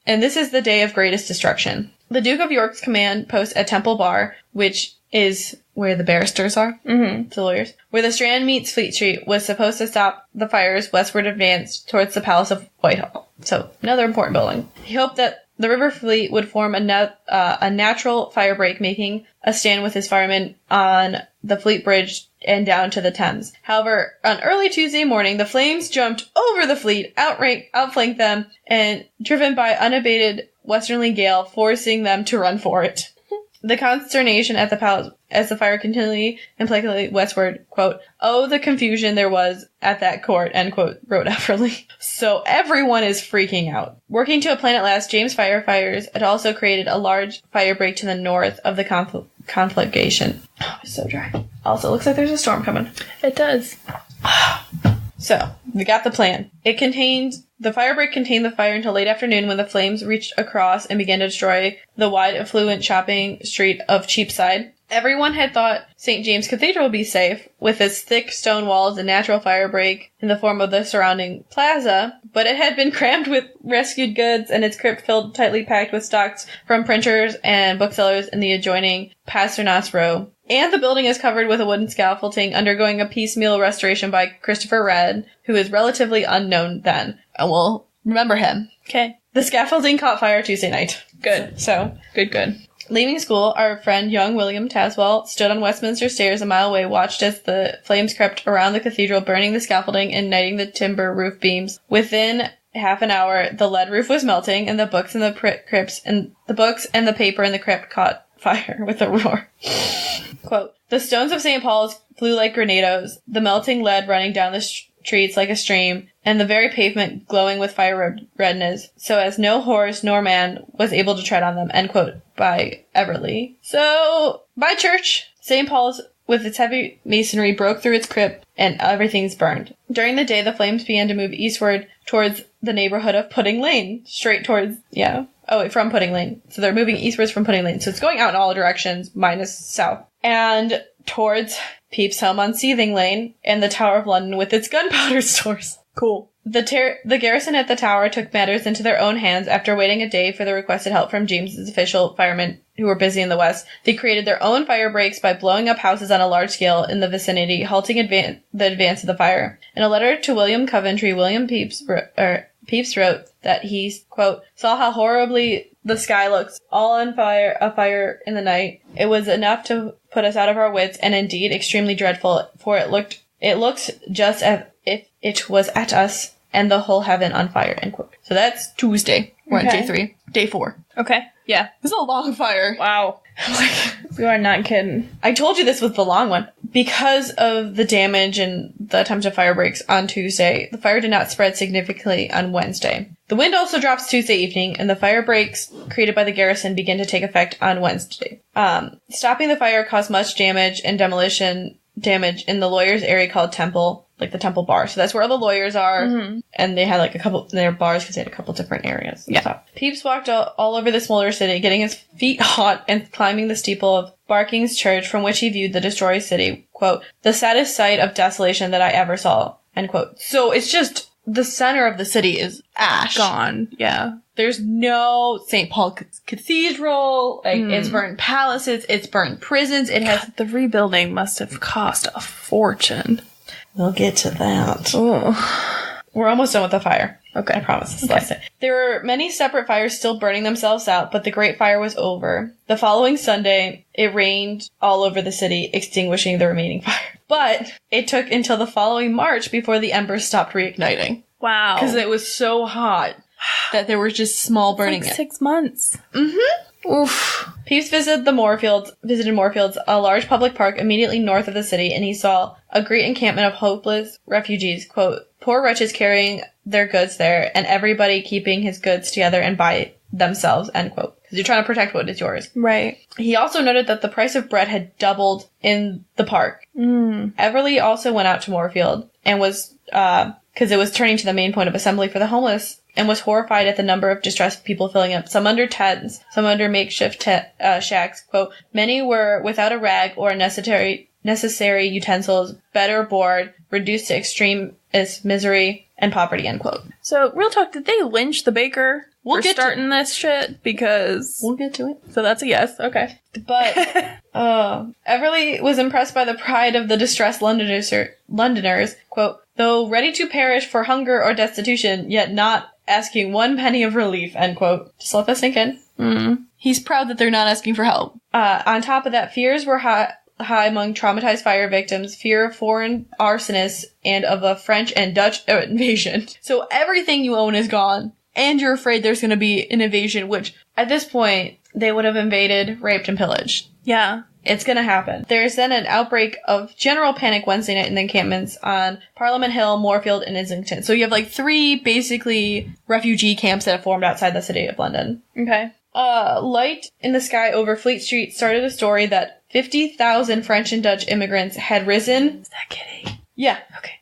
And this is the day of greatest destruction. The Duke of York's command post at Temple Bar, which is where the barristers are, the lawyers, where the Strand meets Fleet Street, was supposed to stop the fire's westward advance towards the Palace of Whitehall. So, another important building. He hoped that the river fleet would form a natural fire break, making a stand with his firemen on the Fleet Bridge and down to the Thames. However, on early Tuesday morning, the flames jumped over the fleet, outflanked them, and driven by unabated westerly gale, forcing them to run for it. The consternation at the palace as the fire continually and implacably westward, quote, "Oh, the confusion there was at that court," end quote, wrote Everly. So everyone is freaking out. Working to a plan at last, James firefighters had also created a large fire break to the north of the conflagration. Oh, it's so dry. Also, looks like there's a storm coming. It does. So, we got the plan. The fire break contained the fire until late afternoon when the flames reached across and began to destroy the wide, affluent shopping street of Cheapside. Everyone had thought St. James Cathedral would be safe, with its thick stone walls and natural fire break in the form of the surrounding plaza, but it had been crammed with rescued goods and its crypt filled tightly packed with stocks from printers and booksellers in the adjoining Pasternas Row. And the building is covered with a wooden scaffolding undergoing a piecemeal restoration by Christopher Wren, who is relatively unknown then. And we'll remember him. Okay. The scaffolding caught fire Tuesday night. Good. So, Good. Leaving school, our friend young William Taswell stood on Westminster stairs a mile away, watched as the flames crept around the cathedral, burning the scaffolding and igniting the timber roof beams. Within half an hour, the lead roof was melting, and the books and the crypts and the books and the paper in the crypt caught fire with a roar. Quote, "The stones of St. Paul's flew like grenadoes, the melting lead running down the streets like a stream, and the very pavement glowing with fire redness, so as no horse nor man was able to tread on them," end quote, by Everly. So, by church, St. Paul's, with its heavy masonry, broke through its crypt, and everything's burned. During the day, the flames began to move eastward towards the neighborhood of Pudding Lane, straight towards, from Pudding Lane. So they're moving eastwards from Pudding Lane. So it's going out in all directions, minus south. And towards Pepys' home on Seething Lane and the Tower of London with its gunpowder stores. Cool. The garrison at the tower took matters into their own hands after waiting a day for the requested help from James's official firemen who were busy in the west. They created their own fire breaks by blowing up houses on a large scale in the vicinity, halting the advance of the fire. In a letter to William Coventry, William Pepys wrote that he, quote, "saw how horribly the sky looks, all on fire, afire in the night. It was enough to put us out of our wits, and indeed extremely dreadful, for it looked just as if it was at us, and the whole heaven on fire," end quote. So that's Tuesday. We're on day 3. Day 4. Okay. Yeah. This is a long fire. Wow. You are not kidding. I told you this was the long one. Because of the damage and the attempted fire breaks on Tuesday, the fire did not spread significantly on Wednesday. The wind also drops Tuesday evening, and the fire breaks created by the garrison begin to take effect on Wednesday. Stopping the fire caused much damage and demolition damage in the lawyers' area called Temple, like the Temple Bar. So that's where all the lawyers are, and they had like a couple, their bars because they had a couple different areas. Yeah. Pepys walked all over the smolder city, getting his feet hot and climbing the steeple of Barking's church, from which he viewed the destroyed city, quote, "the saddest sight of desolation that I ever saw," end quote. So it's just, the center of the city is ash. Gone. Yeah. There's no St. Paul Cathedral, it's burned palaces, it's burned prisons, it has... The rebuilding must have cost a fortune. We'll get to that. Oh. We're almost done with the fire. Okay. I promise. This is the last thing. There were many separate fires still burning themselves out, but the Great Fire was over. The following Sunday, it rained all over the city, extinguishing the remaining fire. But it took until the following March before the embers stopped reigniting. Wow. Because it was so hot that there were just small burning. It's like 6 months. Mm-hmm. Oof. Pepys visited Moorfields, a large public park immediately north of the city, and he saw a great encampment of hopeless refugees, quote, "poor wretches carrying their goods there, and everybody keeping his goods together and by themselves," end quote. Because you're trying to protect what is yours. Right. He also noted that the price of bread had doubled in the park. Everly also went out to Moorfield and was, because it was turning to the main point of assembly for the homeless, and was horrified at the number of distressed people filling up, some under tents, some under makeshift shacks. Quote, "many were without a rag or necessary utensils, bed or board, reduced to extreme misery, and poverty, end quote. So, real talk, did they lynch the baker We'll for get to- starting this shit? Because... We'll get to it. So that's a yes. Okay. But Everly was impressed by the pride of the distressed Londoners, quote, though ready to perish for hunger or destitution, yet not asking one penny of relief, end quote. Just let that sink in. Mm. He's proud that they're not asking for help. On top of that, fears were high among traumatized fire victims, fear of foreign arsonists, and of a French and Dutch invasion. So everything you own is gone, and you're afraid there's going to be an invasion, which, at this point, they would have invaded, raped, and pillaged. Yeah. It's going to happen. There's then an outbreak of general panic Wednesday night in the encampments on Parliament Hill, Moorfield, and Islington. So you have, like, 3, basically, refugee camps that have formed outside the city of London. Okay. Light in the sky over Fleet Street started a story that 50,000 French and Dutch immigrants had risen. Is that Kitty? Yeah. Okay.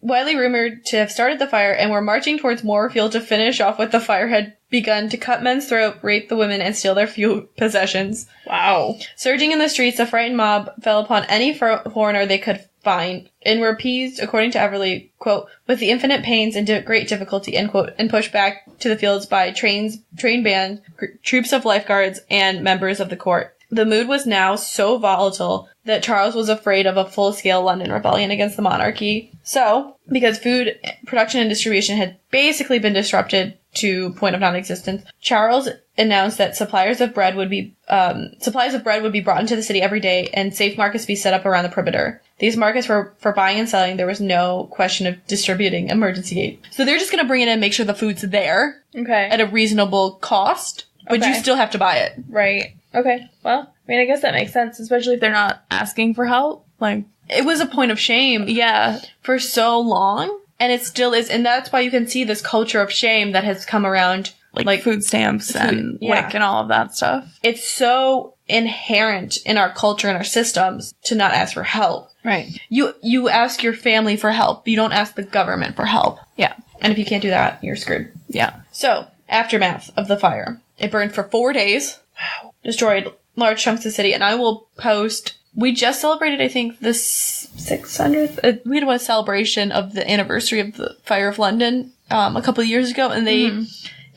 Widely rumored to have started the fire and were marching towards Moorfield to finish off what the fire had begun, to cut men's throat, rape the women, and steal their few possessions. Wow. Surging in the streets, the frightened mob fell upon any foreigner they could find and were appeased, according to Everly, quote, with the infinite pains and great difficulty, end quote, and pushed back to the fields by trained band, troops of lifeguards, and members of the court. The mood was now so volatile that Charles was afraid of a full-scale London rebellion against the monarchy. So, because food production and distribution had basically been disrupted to point of non-existence, Charles announced that supplies of bread would be brought into the city every day, and safe markets be set up around the perimeter. These markets were for buying and selling. There was no question of distributing emergency aid. So they're just going to bring it in and make sure the food's there. Okay. At a reasonable cost, but you still have to buy it. Right. Okay. Well, I mean, I guess that makes sense, especially if they're not asking for help. Like, it was a point of shame. Yeah. For so long. And it still is. And that's why you can see this culture of shame that has come around. Like food stamps and WIC and all of that stuff. It's so inherent in our culture and our systems to not ask for help. Right. You ask your family for help. You don't ask the government for help. Yeah. And if you can't do that, you're screwed. Yeah. So, aftermath of the fire. It burned for 4 days. Wow. Destroyed large chunks of the city. And I will post... We just celebrated, I think, the 600th... we had a celebration of the anniversary of the Fire of London a couple of years ago. And they...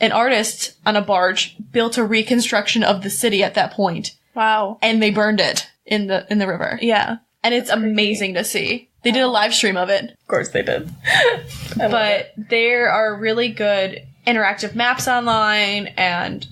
An artist on a barge built a reconstruction of the city at that point. Wow. And they burned it in the river. Yeah. And it's amazing to see. They did a live stream of it. Of course they did. But there are really good interactive maps online and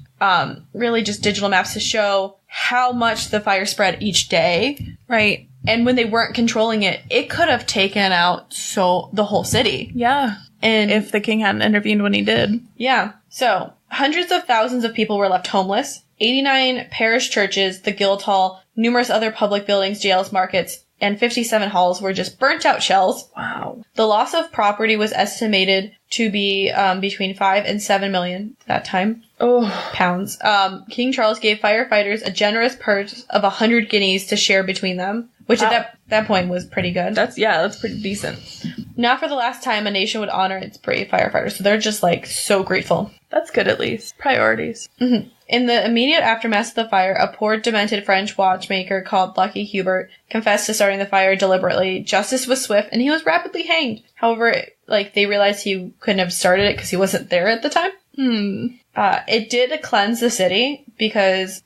really just digital maps to show how much the fire spread each day. Right. And when they weren't controlling it, it could have taken out the whole city. Yeah. And if the king hadn't intervened when he did. Yeah. So, hundreds of thousands of people were left homeless. 89 parish churches, the Guildhall, numerous other public buildings, jails, markets, and 57 halls were just burnt out shells. Wow. The loss of property was estimated to be between 5 and 7 million at that time. Pounds. King Charles gave firefighters a generous purse of 100 guineas to share between them, which at that point was pretty good. That's pretty decent. Now for the last time, a nation would honor its brave firefighters. So they're just, like, so grateful. That's good, at least. Priorities. Mm-hmm. In the immediate aftermath of the fire, a poor, demented French watchmaker called Lucky Hubert confessed to starting the fire deliberately. Justice was swift, and he was rapidly hanged. However, they realized he couldn't have started it because he wasn't there at the time. It did cleanse the city because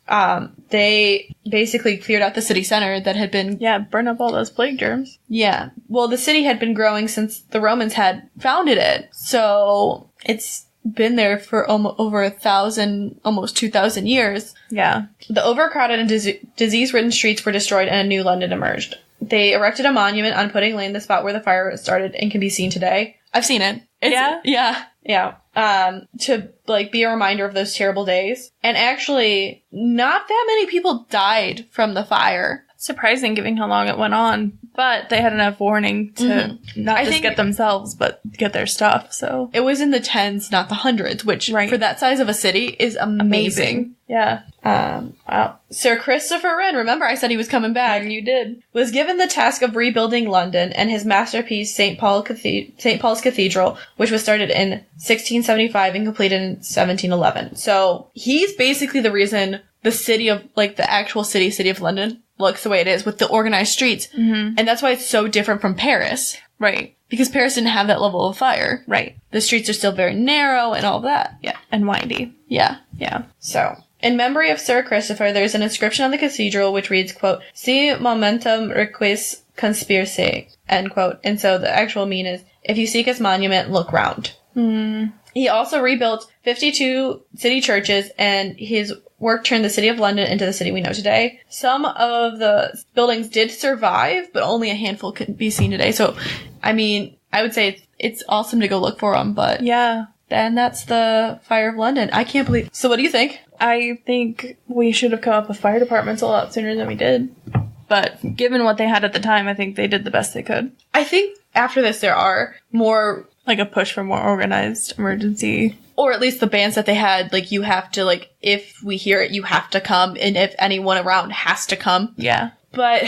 they basically cleared out the city center that had been... Yeah, burn up all those plague germs. Yeah. Well, the city had been growing since the Romans had founded it. So it's been there for over 1,000, almost 2,000 years. Yeah. The overcrowded and disease-ridden streets were destroyed and a new London emerged. They erected a monument on Pudding Lane, the spot where the fire started, and can be seen today. I've seen it. Yeah. To, be a reminder of those terrible days. And actually, not that many people died from the fire. Surprising, given how long it went on. But they had enough warning to not just get themselves, but get their stuff, so. It was in the tens, not the hundreds, which, for that size of a city, is amazing. Yeah. Wow. Sir Christopher Wren, remember I said he was coming back. And you did. Was given the task of rebuilding London, and his masterpiece, St. Paul's Cathedral, which was started in 1675 and completed in 1711. So, he's basically the reason the city of, the actual city of London looks the way it is with the organized streets. Mm-hmm. And that's why it's so different from Paris. Right. Because Paris didn't have that level of fire. Right. The streets are still very narrow and all that. Yeah. And windy. Yeah. Yeah. So, in memory of Sir Christopher, there's an inscription on the cathedral which reads, quote, "Si momentum requis conspiracy," end quote. And so the actual mean is, if you seek his monument, look round. Mm. He also rebuilt 52 city churches, and his work turned the city of London into the city we know today. Some of the buildings did survive, but only a handful can be seen today. So, I mean, I would say it's awesome to go look for them, but yeah. Then that's the Fire of London. I can't believe... So what do you think? I think we should have come up with fire departments a lot sooner than we did. But given what they had at the time, I think they did the best they could. I think after this there are more... Like a push for more organized emergency. Or at least the bands that they had, like, you have to, like, if we hear it, you have to come. And if anyone around has to come. Yeah. But,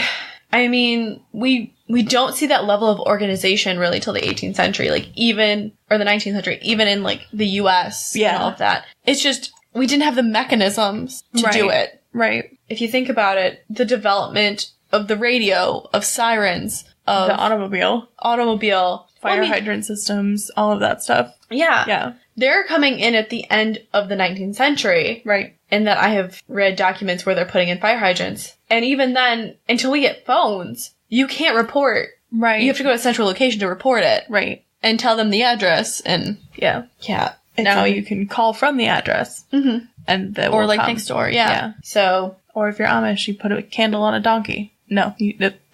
I mean, we don't see that level of organization really till the 18th century. Like, even... Or the 19th century. Even in, like, the U.S. Yeah. And all of that. It's just... We didn't have the mechanisms to do it. Right. If you think about it, the development of the radio, of sirens, of... The automobile. Fire hydrant systems, all of that stuff. Yeah. Yeah. They're coming in at the end of the 19th century. Right. And that I have read documents where they're putting in fire hydrants. And even then, until we get phones, you can't report. Right. You have to go to a central location to report it. Right. And tell them the address. And yeah. Yeah. And now you can call from the address. Mm-hmm. And they or will like come. next door. Yeah. So. Or if you're Amish, you put a candle on a donkey. No,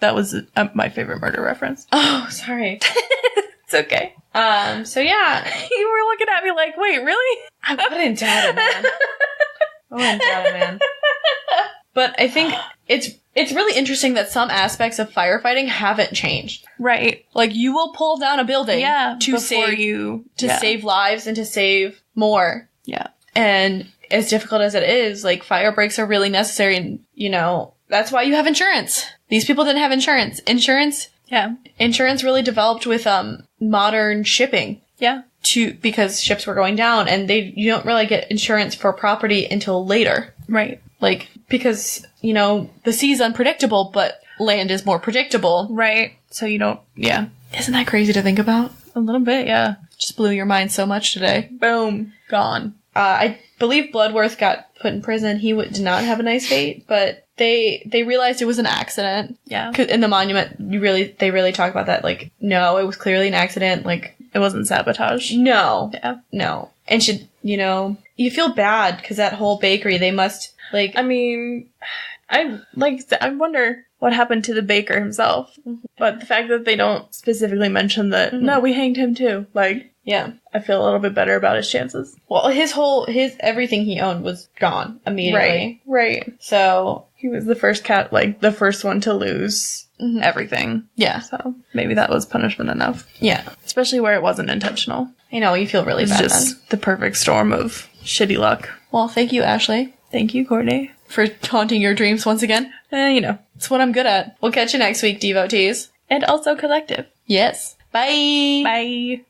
that was my favorite murder reference. Oh, sorry. It's okay. So yeah. You were looking at me like, wait, really? I wouldn't doubt it, man. I wouldn't doubt it, man. But I think it's really interesting that some aspects of firefighting haven't changed. Right. Like, you will pull down a building to save lives and to save more. Yeah. And as difficult as it is, like, fire breaks are really necessary, and, you know, that's why you have insurance. These people didn't have insurance. Insurance really developed with modern shipping. Yeah. Because ships were going down, and you don't really get insurance for property until later. Right. Like, because, you know, the sea's unpredictable, but land is more predictable. Right. So you don't, yeah. Isn't that crazy to think about? A little bit, yeah. Just blew your mind so much today. Boom. Gone. I believe Bloodworth got put in prison. He did not have a nice fate, but they realized it was an accident. Yeah. In the monument, they really talk about that. Like, no, it was clearly an accident. Like, it wasn't sabotage. No. Yeah. No. And you feel bad because that whole bakery, they must, like... I mean, I wonder what happened to the baker himself. Mm-hmm. But the fact that they don't specifically mention that, no, we hanged him too. Like... Yeah. I feel a little bit better about his chances. Well, his everything he owned was gone immediately. Right. So he was the first the first one to lose everything. Yeah. So maybe that was punishment enough. Yeah. Especially where it wasn't intentional. I know, you feel really bad. It's just the perfect storm of shitty luck. Well, thank you, Ashley. Thank you, Courtney. For haunting your dreams once again. It's what I'm good at. We'll catch you next week, devotees. And also collective. Yes. Bye. Bye.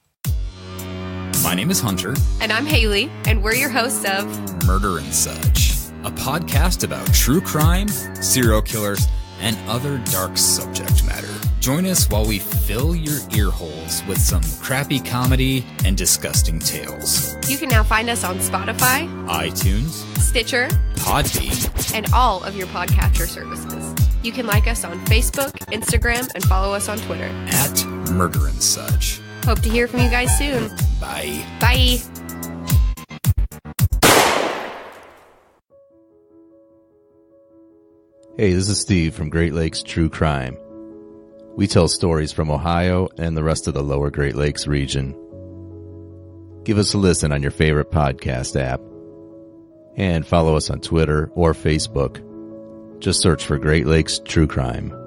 My name is Hunter. And I'm Haley, and we're your hosts of Murder and Such, a podcast about true crime, serial killers, and other dark subject matter. Join us while we fill your ear holes with some crappy comedy and disgusting tales. You can now find us on Spotify, iTunes, Stitcher, Podbean, and all of your podcatcher services. You can like us on Facebook, Instagram, and follow us on Twitter. At Murder and Such. Hope to hear from you guys soon. Bye. Bye. Hey, this is Steve from Great Lakes True Crime. We tell stories from Ohio and the rest of the lower Great Lakes region. Give us a listen on your favorite podcast app. And follow us on Twitter or Facebook. Just search for Great Lakes True Crime.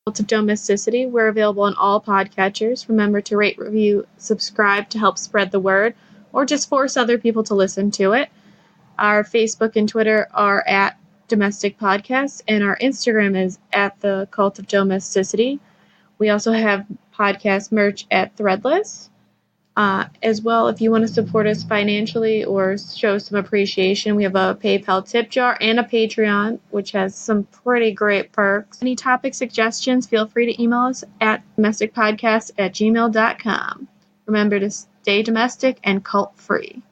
Of Domesticity. We're available on all podcatchers. Remember to rate, review, subscribe to help spread the word, or just force other people to listen to it. Our Facebook and Twitter are at Domestic Podcasts, and our Instagram is at the Cult of Domesticity. We also have podcast merch at Threadless. As well, if you want to support us financially or show some appreciation, we have a PayPal tip jar and a Patreon, which has some pretty great perks. Any topic suggestions, feel free to email us at domesticpodcast@gmail.com. Remember to stay domestic and cult-free.